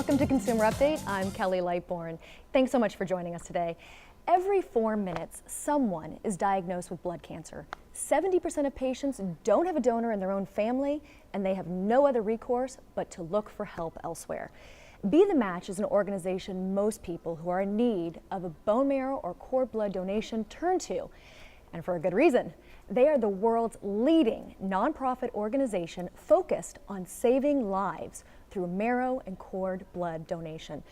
Welcome to Consumer Update. I'm Kelly Lightbourne. Thanks so much for joining us today. Every 4 minutes, someone is diagnosed with blood cancer. 70% of patients don't have a donor in their own family, and they have no other recourse but to look for help elsewhere. Be the Match is an organization most people who are in need of a bone marrow or cord blood donation turn to, and for a good reason. They are the world's leading nonprofit organization focused on saving lives through marrow and cord blood donation.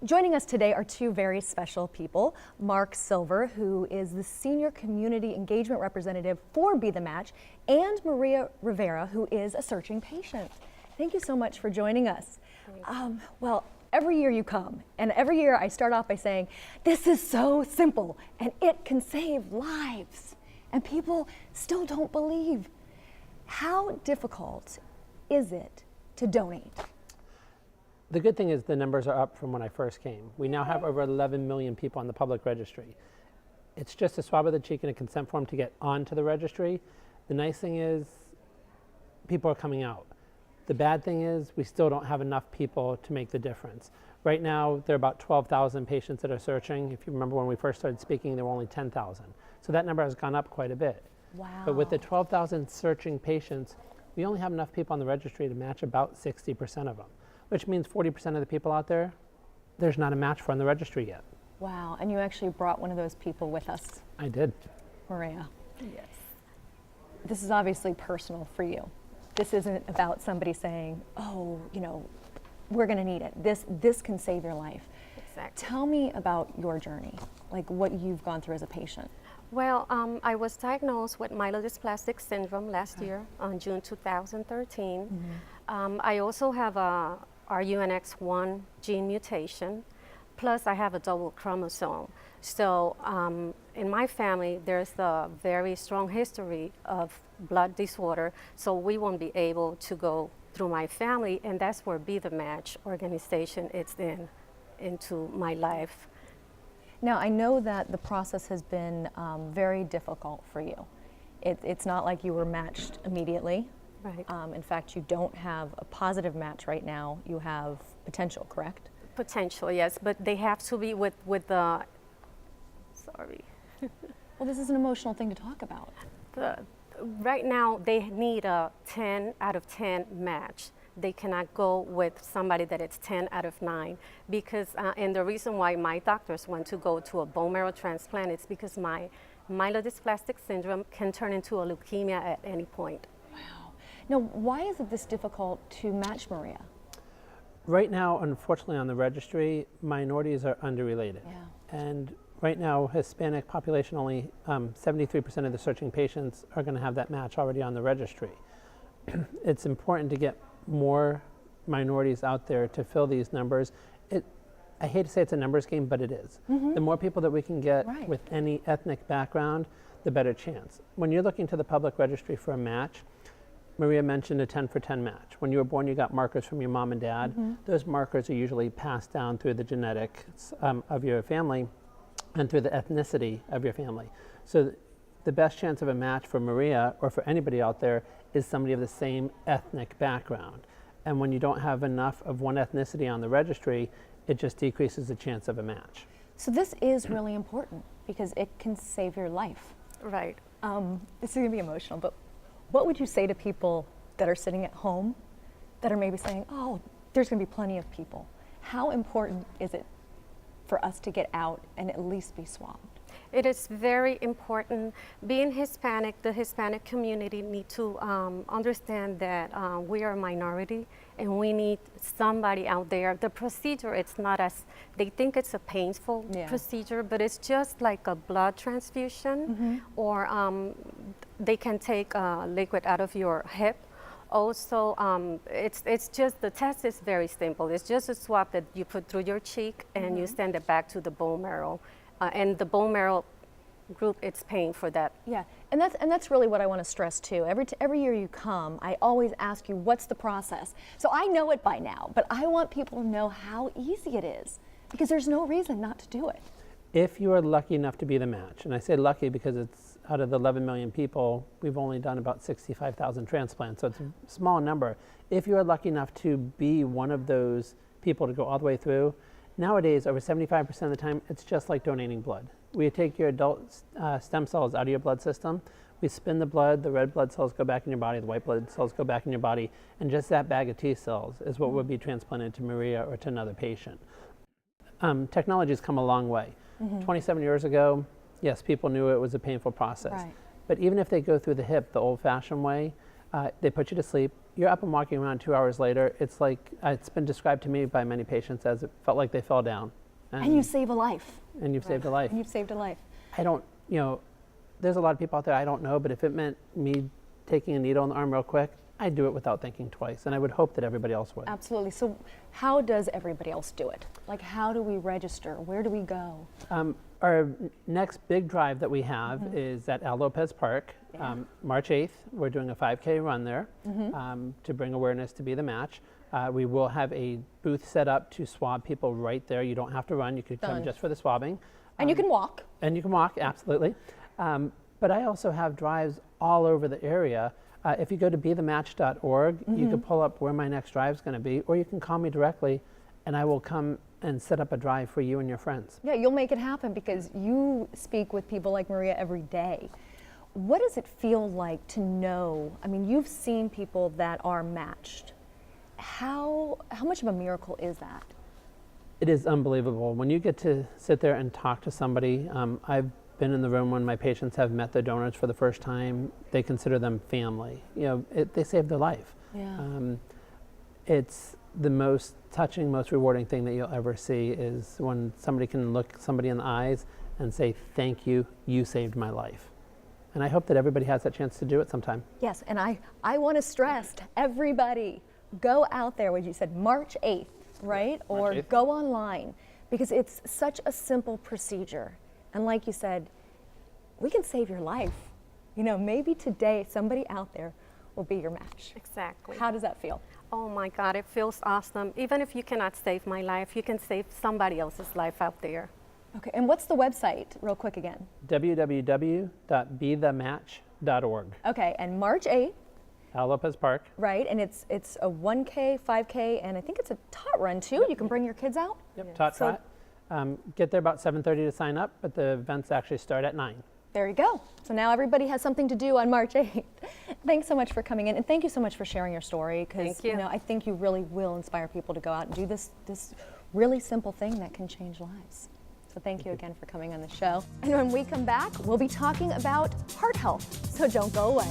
Joining us today are two very special people. Mark Seg, who is the Senior Community Engagement Representative for Be the Match, and Maria Rivera, who is a searching patient. Thank you so much for joining us. Well, every year you come, and every year I start off by saying, this is so simple, and it can save lives. And people still don't believe. How difficult is it to donate? The good thing is the numbers are up from when I first came. We now have over 11 million people on the public registry. It's just a swab of the cheek and a consent form to get onto the registry. The nice thing is people are coming out. The bad thing is we still don't have enough people to make the difference. Right now, there are about 12,000 patients that are searching. If you remember when we first started speaking, there were only 10,000. So that number has gone up quite a bit. Wow. But with the 12,000 searching patients, we only have enough people on the registry to match about 60% of them, which means 40% of the people out there, there's not a match for on the registry yet. Wow, and you actually brought one of those people with us. I did. Maria. Yes. This is obviously personal for you. This isn't about somebody saying, oh, you know, we're gonna need it. This can save your life. Exactly. Tell me about your journey, like what you've gone through as a patient. Well, I was diagnosed with myelodysplastic syndrome last year on June 2013. I also have a RUNX1 gene mutation, plus I have a double chromosome. So in my family, there's a very strong history of blood disorder, so we won't be able to go through my family, and that's where Be the Match organization is into my life. Now, I know that the process has been very difficult for you. It's not like you were matched immediately. Right. In fact, you don't have a positive match right now. You have potential, correct? Potential, yes, but they have to be with the, sorry. Well, this is an emotional thing to talk about. Right now, they need a 10 out of 10 match. They cannot go with somebody that it's 10 out of 9 because, and the reason why my doctors want to go to a bone marrow transplant is because my myelodysplastic syndrome can turn into a leukemia at any point. Wow. Now, why is it this difficult to match Maria? Right now, unfortunately, on the registry, minorities are underrelated. Yeah. And right now, Hispanic population, only 73% of the searching patients are going to have that match already on the registry. It's important to get more minorities out there to fill these numbers. I hate to say it's a numbers game, but it is. The more people that we can get with any ethnic background, the better chance. When you're looking to the public registry for a match, Maria mentioned a 10 for 10 match. When you were born, you got markers from your mom and dad. Those markers are usually passed down through the genetics of your family and through the ethnicity of your family. So the best chance of a match for Maria or for anybody out there is somebody of the same ethnic background. And when you don't have enough of one ethnicity on the registry, it just decreases the chance of a match. So this is really important because it can save your life. Right. This is gonna be emotional, but what would you say to people that are sitting at home that are maybe saying, oh, there's gonna be plenty of people? How important is it for us to get out and at least be swabbed? It is very important. Being Hispanic, the Hispanic community need to understand that we are a minority and we need somebody out there. The procedure, it's not as, they think it's a painful procedure, but it's just like a blood transfusion or they can take liquid out of your hip. Also, it's just, the test is very simple. It's just a swab that you put through your cheek and you send it back to the bone marrow. And the bone marrow group, it's paying for that. Yeah, and that's really what I want to stress too. Every year you come, I always ask you, what's the process? So I know it by now, but I want people to know how easy it is because there's no reason not to do it. If you are lucky enough to be the match, and I say lucky because it's out of the 11 million people, we've only done about 65,000 transplants, so it's a small number. If you are lucky enough to be one of those people to go all the way through. Nowadays, over 75% of the time, it's just like donating blood. We take your adult stem cells out of your blood system, we spin the blood, the red blood cells go back in your body, the white blood cells go back in your body, and just that bag of T cells is what would be transplanted to Maria or to another patient. Technology's come a long way. 27 years ago, yes, people knew it was a painful process. Right. But even if they go through the hip the old-fashioned way, they put you to sleep, you're up and walking around 2 hours later. It's like, it's been described to me by many patients as it felt like they fell down. And you save a life. And you've saved a life. And you've saved a life. I don't, there's a lot of people out there I don't know, but if it meant me taking a needle in the arm real quick, I'd do it without thinking twice, and I would hope that everybody else would. Absolutely. So how does everybody else do it? Like, how do we register? Where do we go? Our next big drive that we have is at Al Lopez Park, March 8th. We're doing a 5K run there to bring awareness to Be the Match. We will have a booth set up to swab people right there. You don't have to run. You could come just for the swabbing. And you can walk. And you can walk, absolutely. But I also have drives all over the area. If you go to bethematch.org, you can pull up where my next drive is going to be, or you can call me directly, and I will come and set up a drive for you and your friends. Yeah, you'll make it happen because you speak with people like Maria every day. What does it feel like to know? I mean, you've seen people that are matched. How much of a miracle is that? It is unbelievable. When you get to sit there and talk to somebody, I've been in the room when my patients have met their donors for the first time. They consider them family. They saved their life. Yeah. It's the most touching, most rewarding thing that you'll ever see is when somebody can look somebody in the eyes and say, thank you, you saved my life. And I hope that everybody has that chance to do it sometime. Yes, and I want to stress to everybody, go out there, what you said, March 8th, right? Or March 8th. go online, because it's such a simple procedure. And like you said, we can save your life. Maybe today somebody out there will be your match. Exactly. How does that feel? Oh my God, it feels awesome. Even if you cannot save my life, you can save somebody else's life out there. Okay, and what's the website, real quick again? www.bethematch.org. Okay, and March 8th, Al Lopez Park. right? And it's a 1K, 5K, and I think it's a tot run too. You can bring your kids out. Yep, tot So- trot. Get there about 7:30 to sign up, but the events actually start at 9. There you go. So now everybody has something to do on March 8th. Thanks so much for coming in, and thank you so much for sharing your story, because Thank you. I think you really will inspire people to go out and do this really simple thing that can change lives. So thank you again for coming on the show. And when we come back, we'll be talking about heart health. So don't go away.